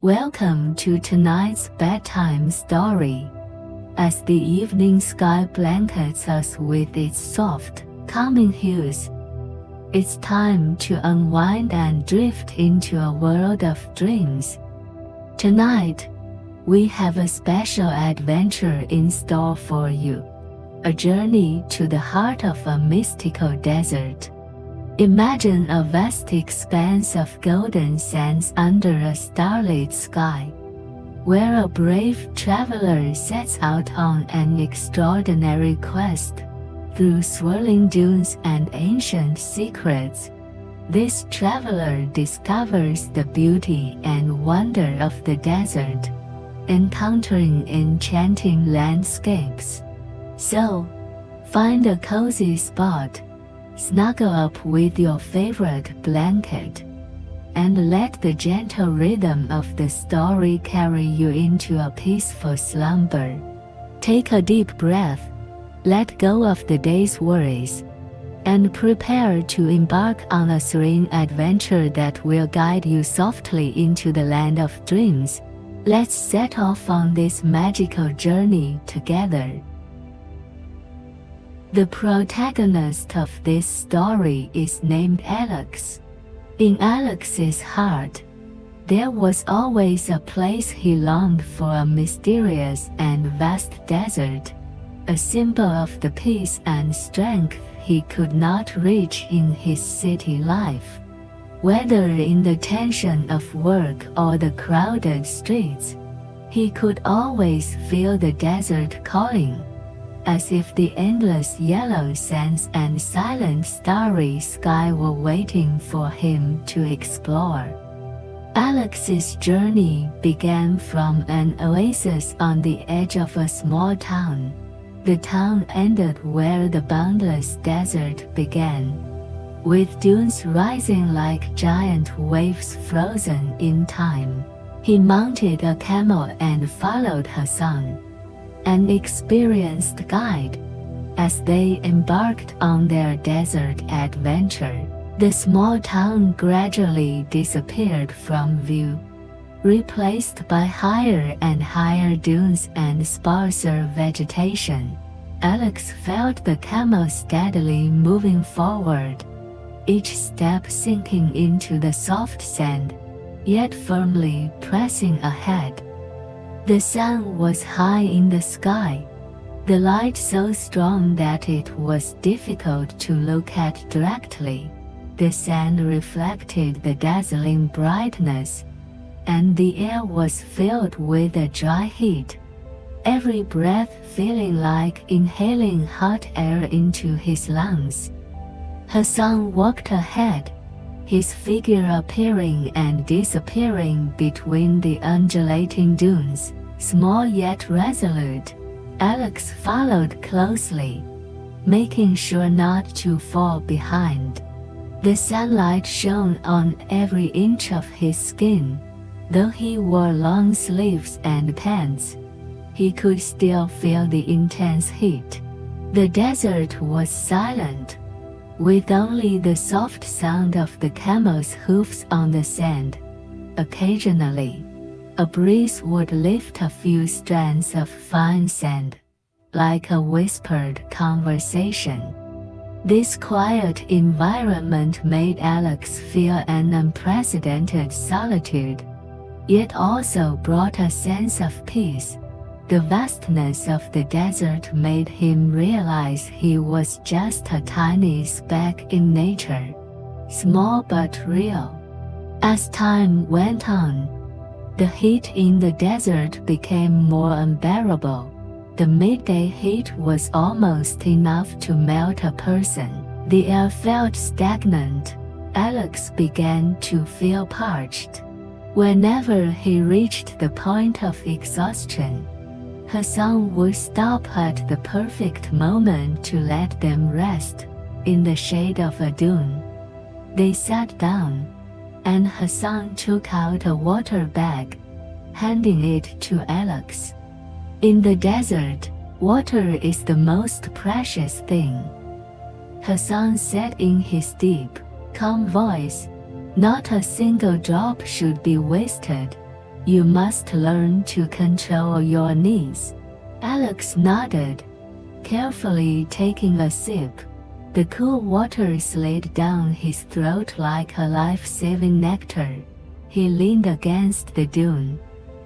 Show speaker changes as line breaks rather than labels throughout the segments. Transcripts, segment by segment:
Welcome to tonight's bedtime story. As the evening sky blankets us with its soft, calming hues, it's time to unwind and drift into a world of dreams. Tonight, we have a special adventure in store for you. A journey to the heart of a mystical desert. Imagine a vast expanse of golden sands under a starlit sky, where a brave traveler sets out on an extraordinary quest through swirling dunes and ancient secrets. This traveler discovers the beauty and wonder of the desert, encountering enchanting landscapes. So, find a cozy spot, snuggle up with your favorite blanket, and let the gentle rhythm of the story carry you into a peaceful slumber. Take a deep breath, let go of the day's worries, and prepare to embark on a serene adventure that will guide you softly into the land of dreams. Let's set off on this magical journey together. The protagonist of this story is named Alex. In Alex's heart, there was always a place he longed for, a mysterious and vast desert, a symbol of the peace and strength he could not reach in his city life. Whether in the tension of work or the crowded streets, he could always feel the desert calling, as if the endless yellow sands and silent starry sky were waiting for him to explore. Alex's journey began from an oasis on the edge of a small town. The town ended where the boundless desert began, with dunes rising like giant waves frozen in time. He mounted a camel and followed Hassan, an experienced guide, as they embarked on their desert adventure. The small town gradually disappeared from view, replaced by higher and higher dunes and sparser vegetation. Alex felt the camel steadily moving forward, each step sinking into the soft sand, yet firmly pressing ahead. The sun was high in the sky, the light so strong that it was difficult to look at directly. The sand reflected the dazzling brightness, and the air was filled with a dry heat, every breath feeling like inhaling hot air into his lungs. Hassan walked ahead, his figure appearing and disappearing between the undulating dunes. Small yet resolute, Alex followed closely, making sure not to fall behind. The sunlight shone on every inch of his skin. Though he wore long sleeves and pants, he could still feel the intense heat. The desert was silent, with only the soft sound of the camel's hoofs on the sand. Occasionally, a breeze would lift a few strands of fine sand, like a whispered conversation. This quiet environment made Alex feel an unprecedented solitude, yet also brought a sense of peace. The vastness of the desert made him realize he was just a tiny speck in nature, small but real. As time went on, the heat in the desert became more unbearable. The midday heat was almost enough to melt a person. The air felt stagnant. Alex began to feel parched. Whenever he reached the point of exhaustion, Hassan would stop at the perfect moment to let them rest, in the shade of a dune. They sat down, and Hassan took out a water bag, handing it to Alex. In the desert, water is the most precious thing, Hassan said in his deep, calm voice. Not a single drop should be wasted. You must learn to control your needs." Alex nodded, carefully taking a sip. The cool water slid down his throat like a life-saving nectar. He leaned against the dune,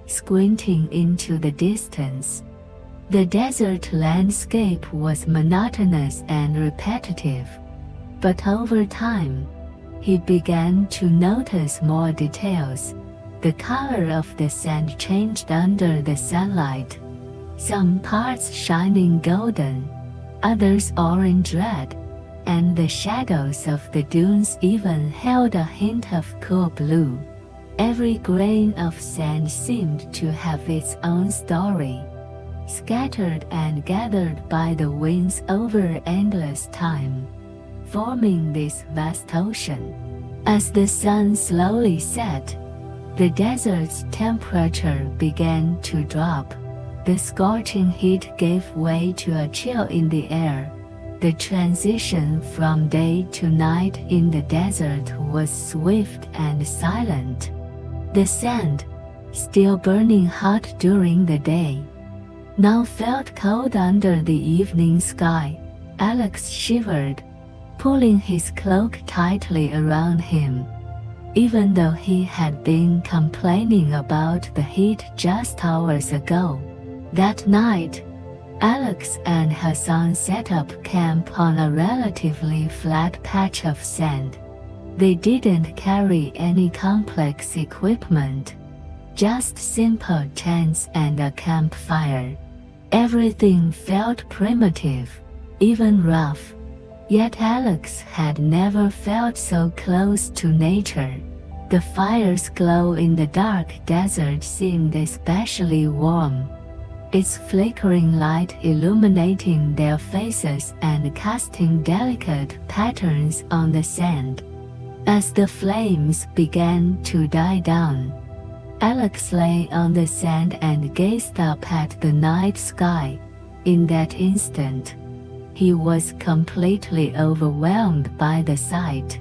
squinting into the distance. The desert landscape was monotonous and repetitive, but over time, he began to notice more details. The color of the sand changed under the sunlight, some parts shining golden, others orange-red, and the shadows of the dunes even held a hint of cool blue. Every grain of sand seemed to have its own story, scattered and gathered by the winds over endless time, forming this vast ocean. As the sun slowly set, the desert's temperature began to drop. The scorching heat gave way to a chill in the air. The transition from day to night in the desert was swift and silent. The sand, still burning hot during the day, now felt cold under the evening sky. Alex shivered, pulling his cloak tightly around him. Even though he had been complaining about the heat just hours ago, that night, Alex and Hassan set up camp on a relatively flat patch of sand. They didn't carry any complex equipment, just simple tents and a campfire. Everything felt primitive, even rough. Yet Alex had never felt so close to nature. The fire's glow in the dark desert seemed especially warm, its flickering light illuminating their faces and casting delicate patterns on the sand. As the flames began to die down, Alex lay on the sand and gazed up at the night sky. In that instant, he was completely overwhelmed by the sight.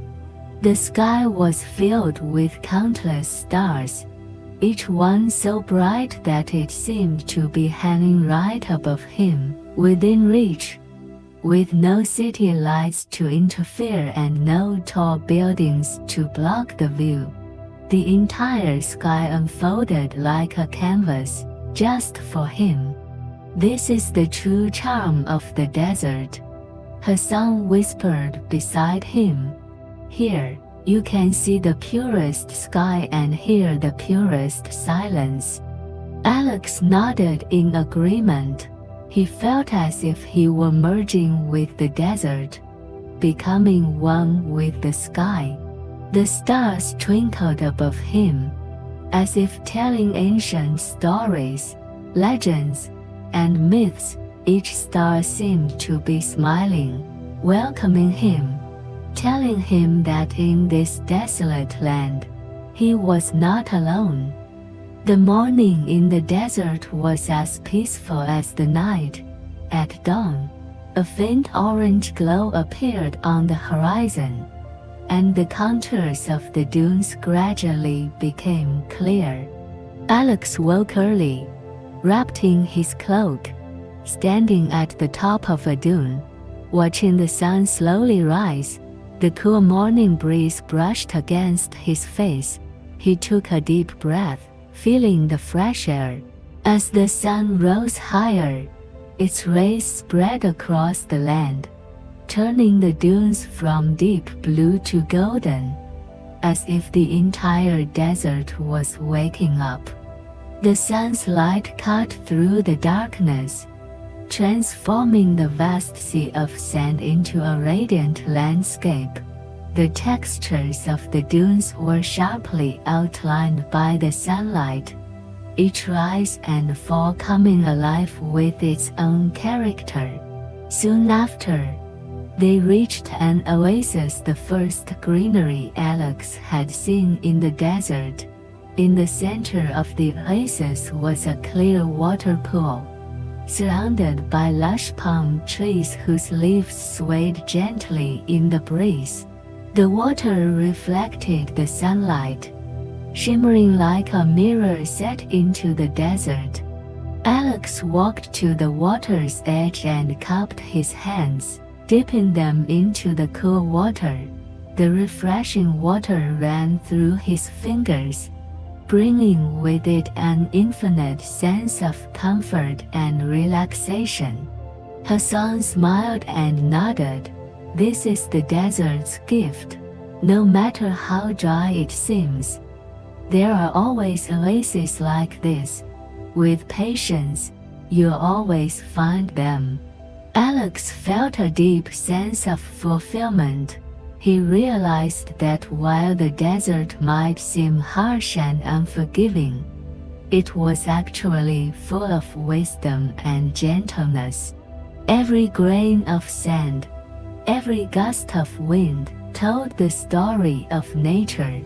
The sky was filled with countless stars, each one so bright that it seemed to be hanging right above him, within reach. With no city lights to interfere and no tall buildings to block the view, the entire sky unfolded like a canvas, just for him. "This is the true charm of the desert," Hassan whispered beside him. "Here, you can see the purest sky and hear the purest silence." Alex nodded in agreement. He felt as if he were merging with the desert, becoming one with the sky. The stars twinkled above him, as if telling ancient stories, legends, and myths. Each star seemed to be smiling, welcoming him, telling him that in this desolate land, he was not alone. The morning in the desert was as peaceful as the night. At dawn, a faint orange glow appeared on the horizon, and the contours of the dunes gradually became clear. Alex woke early, wrapped in his cloak, standing at the top of a dune, watching the sun slowly rise. The cool morning breeze brushed against his face. He took a deep breath, feeling the fresh air. As the sun rose higher, its rays spread across the land, turning the dunes from deep blue to golden, as if the entire desert was waking up. The sun's light cut through the darkness, transforming the vast sea of sand into a radiant landscape. The textures of the dunes were sharply outlined by the sunlight, each rise and fall coming alive with its own character. Soon after, they reached an oasis, the first greenery Alex had seen in the desert. In the center of the oasis was a clear water pool, surrounded by lush palm trees whose leaves swayed gently in the breeze. The water reflected the sunlight, shimmering like a mirror set into the desert. Alex walked to the water's edge and cupped his hands, dipping them into the cool water. The refreshing water ran through his fingers, bringing with it an infinite sense of comfort and relaxation. Hassan smiled and nodded. This is the desert's gift. No matter how dry it seems, there are always oases like this. With patience, you'll always find them. Alex felt a deep sense of fulfillment. He realized that while the desert might seem harsh and unforgiving, it was actually full of wisdom and gentleness. Every grain of sand, every gust of wind told the story of nature,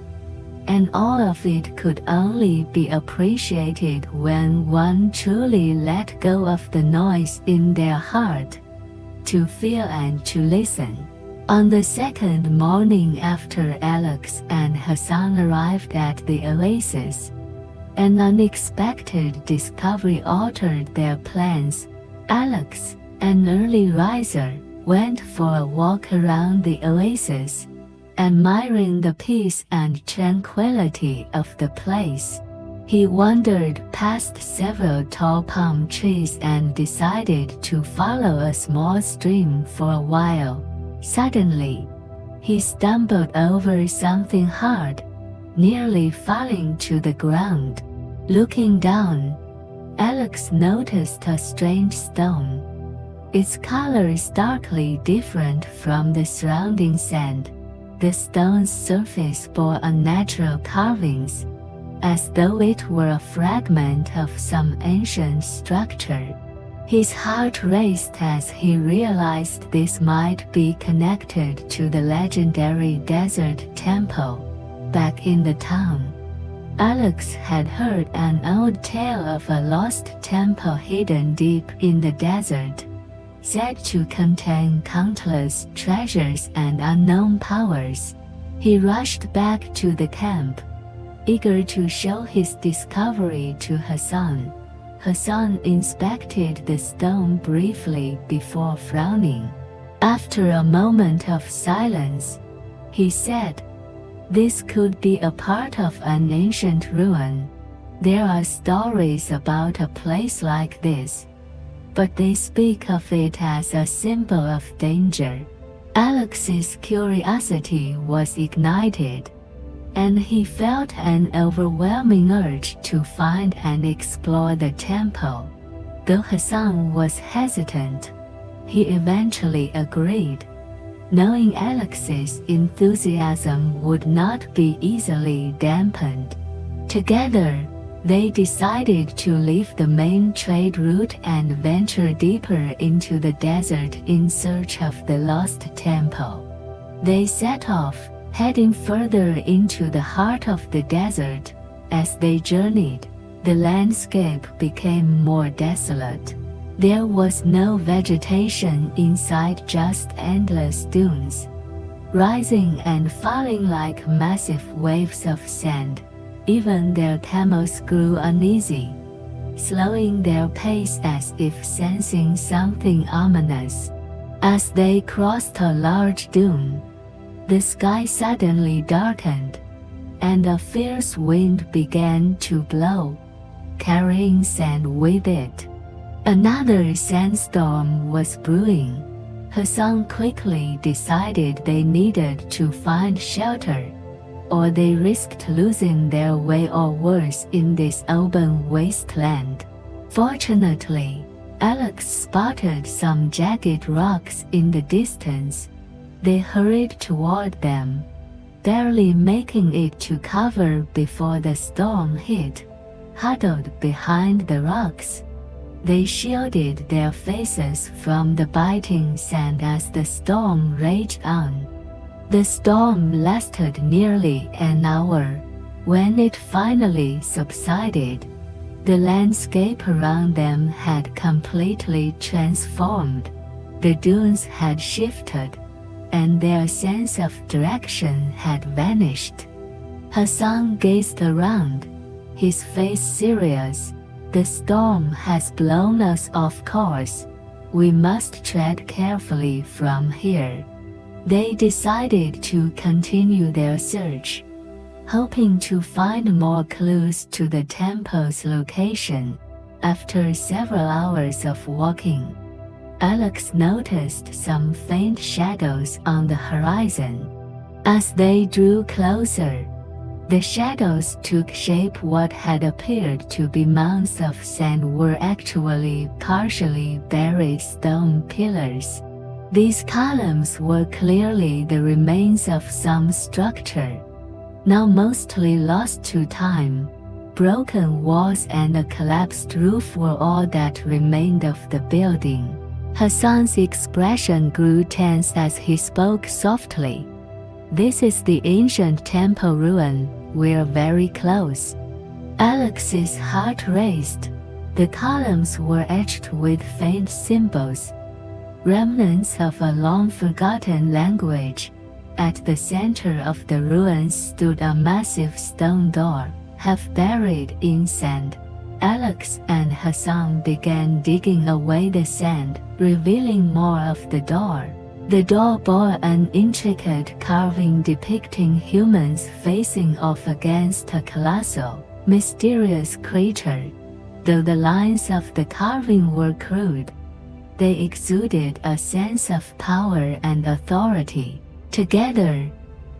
and all of it could only be appreciated when one truly let go of the noise in their heart, to feel and to listen. On the second morning after Alex and Hassan arrived at the oasis, an unexpected discovery altered their plans. Alex, an early riser, went for a walk around the oasis, admiring the peace and tranquility of the place. He wandered past several tall palm trees and decided to follow a small stream for a while. Suddenly, he stumbled over something hard, nearly falling to the ground. Looking down, Alex noticed a strange stone. Its color is starkly different from the surrounding sand. The stone's surface bore unnatural carvings, as though it were a fragment of some ancient structure. His heart raced as he realized this might be connected to the legendary desert temple back in the town. Alex had heard an old tale of a lost temple hidden deep in the desert, said to contain countless treasures and unknown powers. He rushed back to the camp, eager to show his discovery to Hassan. Hassan inspected the stone briefly before frowning. After a moment of silence, he said, "This could be a part of an ancient ruin. There are stories about a place like this, but they speak of it as a symbol of danger." Alex's curiosity was ignited, and he felt an overwhelming urge to find and explore the temple. Though Hassan was hesitant, he eventually agreed, knowing Alex's enthusiasm would not be easily dampened. Together, they decided to leave the main trade route and venture deeper into the desert in search of the lost temple. They set off, heading further into the heart of the desert. As they journeyed, the landscape became more desolate. There was no vegetation in sight, just endless dunes, rising and falling like massive waves of sand. Even their camels grew uneasy, slowing their pace as if sensing something ominous. As they crossed a large dune, the sky suddenly darkened, and a fierce wind began to blow, carrying sand with it. Another sandstorm was brewing. Hassan quickly decided they needed to find shelter, or they risked losing their way, or worse, in this open wasteland. Fortunately, Alex spotted some jagged rocks in the distance. They hurried toward them, barely making it to cover before the storm hit. Huddled behind the rocks, they shielded their faces from the biting sand as the storm raged on. The storm lasted nearly an hour. When it finally subsided, the landscape around them had completely transformed. The dunes had shifted, and their sense of direction had vanished. Hassan gazed around, his face serious. The storm has blown us off course. We must tread carefully from here. They decided to continue their search, hoping to find more clues to the temple's location. After several hours of walking, Alex noticed some faint shadows on the horizon. As they drew closer, the shadows took shape. What had appeared to be mounds of sand were actually partially buried stone pillars. These columns were clearly the remains of some structure, now mostly lost to time. Broken walls and a collapsed roof were all that remained of the building. Hassan's expression grew tense as he spoke softly. "This is the ancient temple ruin. We're very close." Alex's heart raced. The columns were etched with faint symbols, remnants of a long-forgotten language. At the center of the ruins stood a massive stone door, half buried in sand. Alex and Hassan began digging away the sand, revealing more of the door. The door bore an intricate carving depicting humans facing off against a colossal, mysterious creature. Though the lines of the carving were crude, they exuded a sense of power and authority. Together,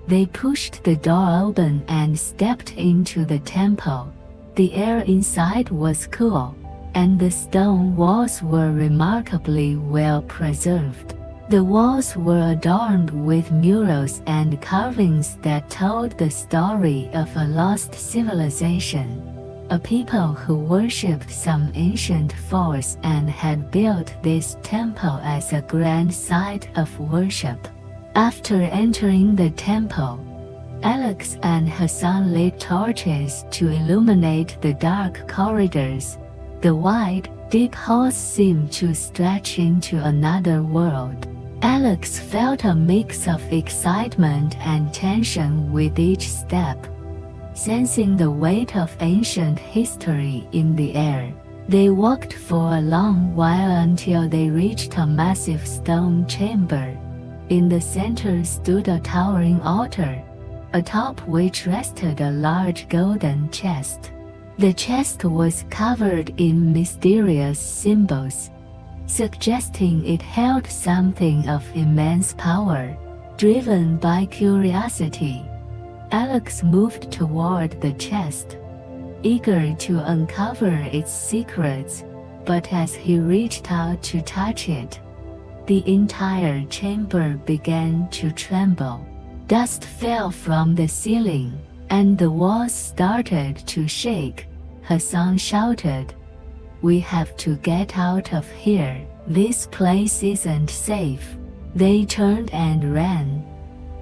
they pushed the door open and stepped into the temple. The air inside was cool, and the stone walls were remarkably well preserved. The walls were adorned with murals and carvings that told the story of a lost civilization, a people who worshipped some ancient force and had built this temple as a grand site of worship. After entering the temple, Alex and Hassan lit torches to illuminate the dark corridors. The wide, deep halls seemed to stretch into another world. Alex felt a mix of excitement and tension with each step, sensing the weight of ancient history in the air. They walked for a long while until they reached a massive stone chamber. In the center stood a towering altar, atop which rested a large golden chest. The chest was covered in mysterious symbols, suggesting it held something of immense power. Driven by curiosity, Alex moved toward the chest, eager to uncover its secrets, but as he reached out to touch it, the entire chamber began to tremble. Dust fell from the ceiling, and the walls started to shake. Hassan shouted, "We have to get out of here. This place isn't safe." They turned and ran,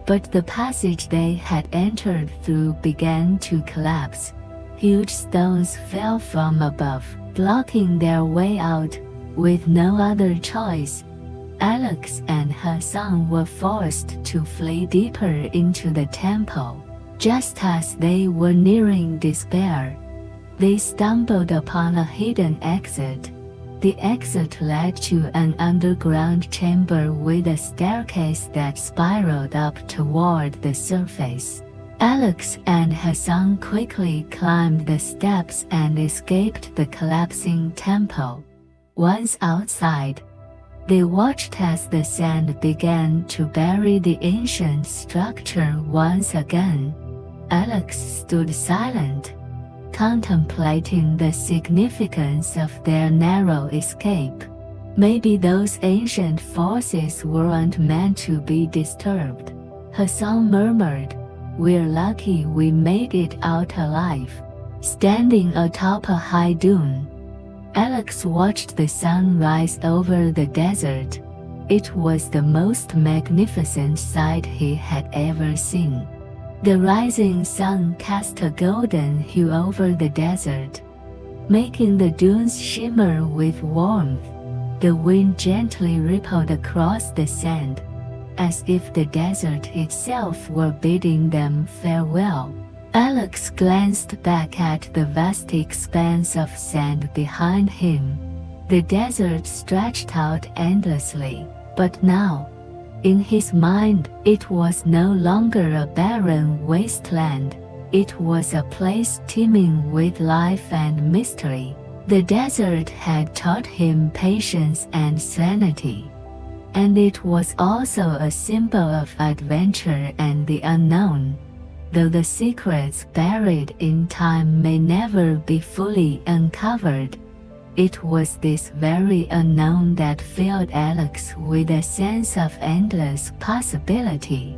but the passage they had entered through began to collapse. Huge stones fell from above, blocking their way out. With no other choice, Alex and Hassan were forced to flee deeper into the temple. Just as they were nearing despair, they stumbled upon a hidden exit. The exit led to an underground chamber with a staircase that spiraled up toward the surface. Alex and Hassan quickly climbed the steps and escaped the collapsing temple. Once outside, they watched as the sand began to bury the ancient structure once again. Alex stood silent, contemplating the significance of their narrow escape. Maybe those ancient forces weren't meant to be disturbed. Hassan murmured, "We're lucky we made it out alive." Standing atop a high dune, Alex watched the sun rise over the desert. It was the most magnificent sight he had ever seen. The rising sun cast a golden hue over the desert, making the dunes shimmer with warmth. The wind gently rippled across the sand, as if the desert itself were bidding them farewell. Alex glanced back at the vast expanse of sand behind him. The desert stretched out endlessly, but now, in his mind, it was no longer a barren wasteland. It was a place teeming with life and mystery. The desert had taught him patience and sanity, and it was also a symbol of adventure and the unknown. Though the secrets buried in time may never be fully uncovered, it was this very unknown that filled Alex with a sense of endless possibility.